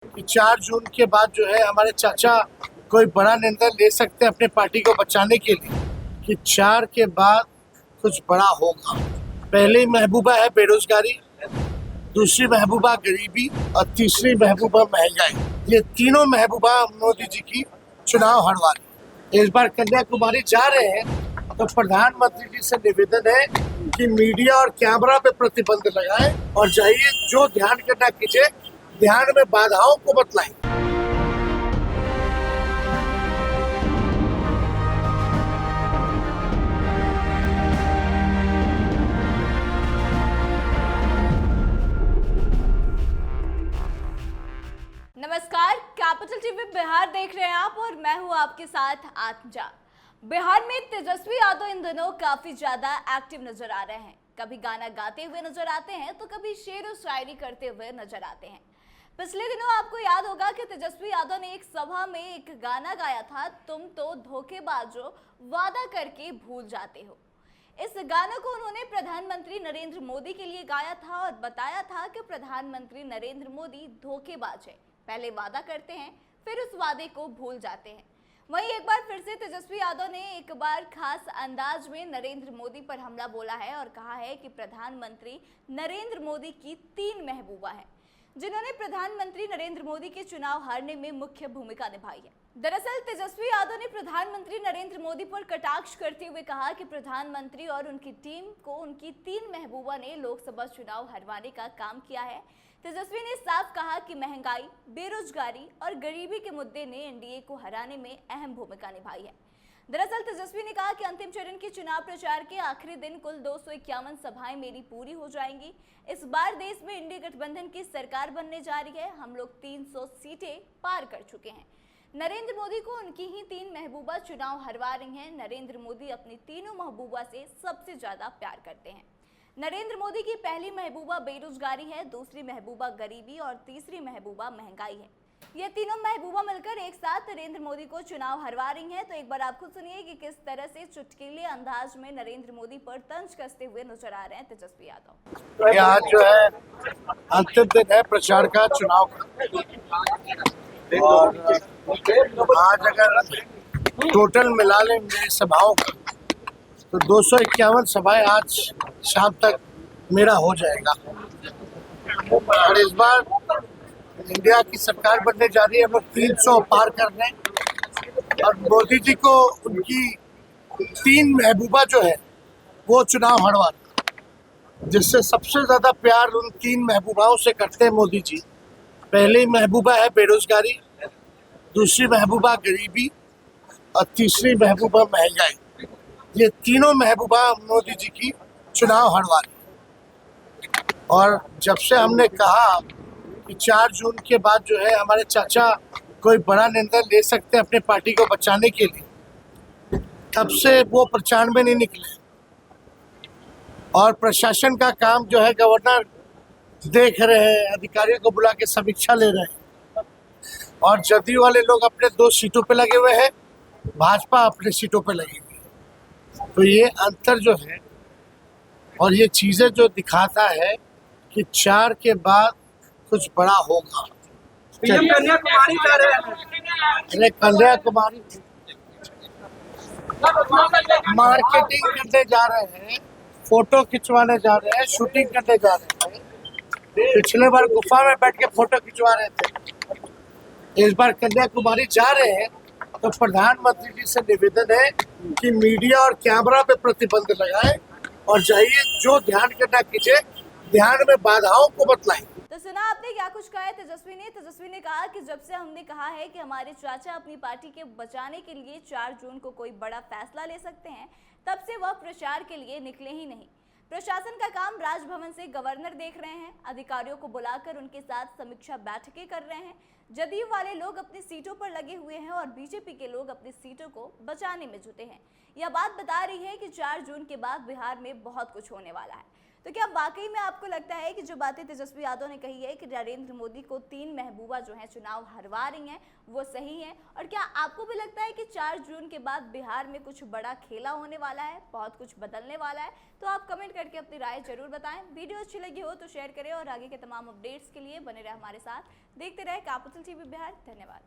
कि 4 जून के बाद जो है हमारे चाचा कोई बड़ा निर्णय ले सकते हैं अपने पार्टी को बचाने के लिए कि 4 के बाद कुछ बड़ा होगा। पहली महबूबा है बेरोजगारी, दूसरी महबूबा गरीबी और तीसरी महबूबा महंगाई। ये तीनों महबूबा मोदी जी की चुनाव हरवानी। इस बार कन्याकुमारी जा रहे हैं तो प्रधानमंत्री जी से निवेदन है कि मीडिया और कैमरा पे प्रतिबंध लगाएं और जाइए, जो ध्यान करना कीजिए, ध्यान में बाधाओं को बतलाएं। नमस्कार, कैपिटल टीवी बिहार देख रहे हैं आप और मैं हूं आपके साथ आत्मजा। बिहार में तेजस्वी यादव इन दिनों काफी ज्यादा एक्टिव नजर आ रहे हैं। कभी गाना गाते हुए नजर आते हैं तो कभी शेर व शायरी करते हुए नजर आते हैं। पिछले दिनों आपको याद होगा कि तेजस्वी यादव ने एक सभा में एक गाना गाया था, तुम तो धोखेबाजो वादा करके भूल जाते हो। इस गाने को उन्होंने प्रधानमंत्री नरेंद्र मोदी के लिए गाया था और बताया था कि प्रधानमंत्री नरेंद्र मोदी धोखेबाज है, पहले वादा करते हैं फिर उस वादे को भूल जाते हैं। वहीं एक बार फिर से तेजस्वी यादव ने एक बार खास अंदाज में नरेंद्र मोदी पर हमला बोला है और कहा है कि प्रधानमंत्री नरेंद्र मोदी की 3 महबूबा हैं, जिन्होंने प्रधानमंत्री नरेंद्र मोदी के चुनाव हारने में मुख्य भूमिका निभाई है। दरअसल तेजस्वी यादव ने प्रधानमंत्री नरेंद्र मोदी पर कटाक्ष करते हुए कहा कि प्रधानमंत्री और उनकी टीम को उनकी 3 महबूबा ने लोकसभा चुनाव हरवाने का काम किया है। तेजस्वी ने साफ कहा कि महंगाई, बेरोजगारी और गरीबी के मुद्दे ने एनडीए को हराने में अहम भूमिका निभाई है। दरअसल तेजस्वी ने कहा कि अंतिम चरण के चुनाव प्रचार के आखिरी दिन कुल 251 सभाएं मेरी पूरी हो जाएंगी। इस बार देश में इंडिया गठबंधन की सरकार बनने जा रही है। हम लोग 300 सीटें पार कर चुके हैं। नरेंद्र मोदी को उनकी ही 3 महबूबा चुनाव हरवा रही हैं। नरेंद्र मोदी अपनी तीनों महबूबा से सबसे ज्यादा प्यार करते हैं। नरेंद्र मोदी की पहली महबूबा बेरोजगारी है, दूसरी महबूबा गरीबी और तीसरी महबूबा महंगाई है। ये तीनों महबूबा मिलकर एक साथ नरेंद्र मोदी को चुनाव हरवा रही हैं। तो एक बार आप खुद सुनिए कि किस तरह से चुटकीले अंदाज में नरेंद्र मोदी पर तंज कसते हुए नजर आ रहे हैं तेजस्वी यादव। आज जो है अंतिम दिन है प्रचार का, चुनाव का, और आज अगर टोटल मिला लें मेरी सभाओं का तो 251 सभाएं आज शाम तक मेरा हो जाएगा। और इस बार इंडिया की सरकार बनने जा रही है, हम लोग 300 पार कर रहे हैं और मोदी जी को उनकी 3 महबूबा जो है वो चुनाव हरवा रहे हैं, जिससे सबसे ज्यादा प्यार उन 3 महबूबाओं से करते हैं मोदी जी। पहली महबूबा है बेरोजगारी, दूसरी महबूबा गरीबी और तीसरी महबूबा महंगाई। ये तीनों महबूबा मोदी जी की चुनाव हरवानी। और जब से हमने कहा कि 4 जून के बाद जो है हमारे चाचा कोई बड़ा निर्णय ले सकते हैं अपने पार्टी को बचाने के लिए, तब से वो प्रचार में नहीं निकले। और प्रशासन का काम जो है गवर्नर देख रहे हैं, अधिकारियों को बुला के समीक्षा ले रहे हैं। और जदयू वाले लोग अपने 2 सीटों पे लगे हुए हैं, भाजपा अपने सीटों पे लगी हुई है। तो ये अंतर जो है और ये चीजें जो दिखाता है कि 4 के बाद कुछ बड़ा होगा। कन्याकुमारी जा रहे हैं। अरे कन्याकुमारी मार्केटिंग करने जा रहे हैं, फोटो खिंचवाने जा रहे हैं, शूटिंग करने जा रहे हैं। पिछले बार गुफा में बैठ के फोटो खिंचवा रहे थे। इस बार कन्याकुमारी जा रहे हैं तो प्रधानमंत्री जी से निवेदन है कि मीडिया और कैमरा पे प्रतिबंध लगाएं और जाइए, जो ध्यान करना कीजिए, ध्यान में बाधाओं को बतलाएं। तो सुना आपने क्या कुछ कहा है तेजस्वी ने कहा कि जब से हमने कहा है कि हमारे चाचा अपनी पार्टी के बचाने के लिए 4 जून को कोई बड़ा फैसला ले सकते हैं, तब से वह प्रचार के लिए निकले ही नहीं। प्रशासन का काम राजभवन से गवर्नर देख रहे हैं, अधिकारियों को बुलाकर उनके साथ समीक्षा बैठकें कर रहे हैं। जदयू वाले लोग अपनी सीटों पर लगे हुए हैं और बीजेपी के लोग अपनी सीटों को बचाने में जुटे हैं। यह बात बता रही है कि 4 जून के बाद बिहार में बहुत कुछ होने वाला है। तो क्या वाकई में आपको लगता है कि जो बातें तेजस्वी यादव ने कही है कि नरेंद्र मोदी को 3 महबूबा जो हैं चुनाव हरवा रही हैं वो सही है? और क्या आपको भी लगता है कि 4 जून के बाद बिहार में कुछ बड़ा खेला होने वाला है, बहुत कुछ बदलने वाला है? तो आप कमेंट करके अपनी राय जरूर बताएं। वीडियो अच्छी लगी हो तो शेयर करें और आगे के तमाम अपडेट्स के लिए बने रहे हमारे साथ। देखते रहे कैपिटल टीवी बिहार। धन्यवाद।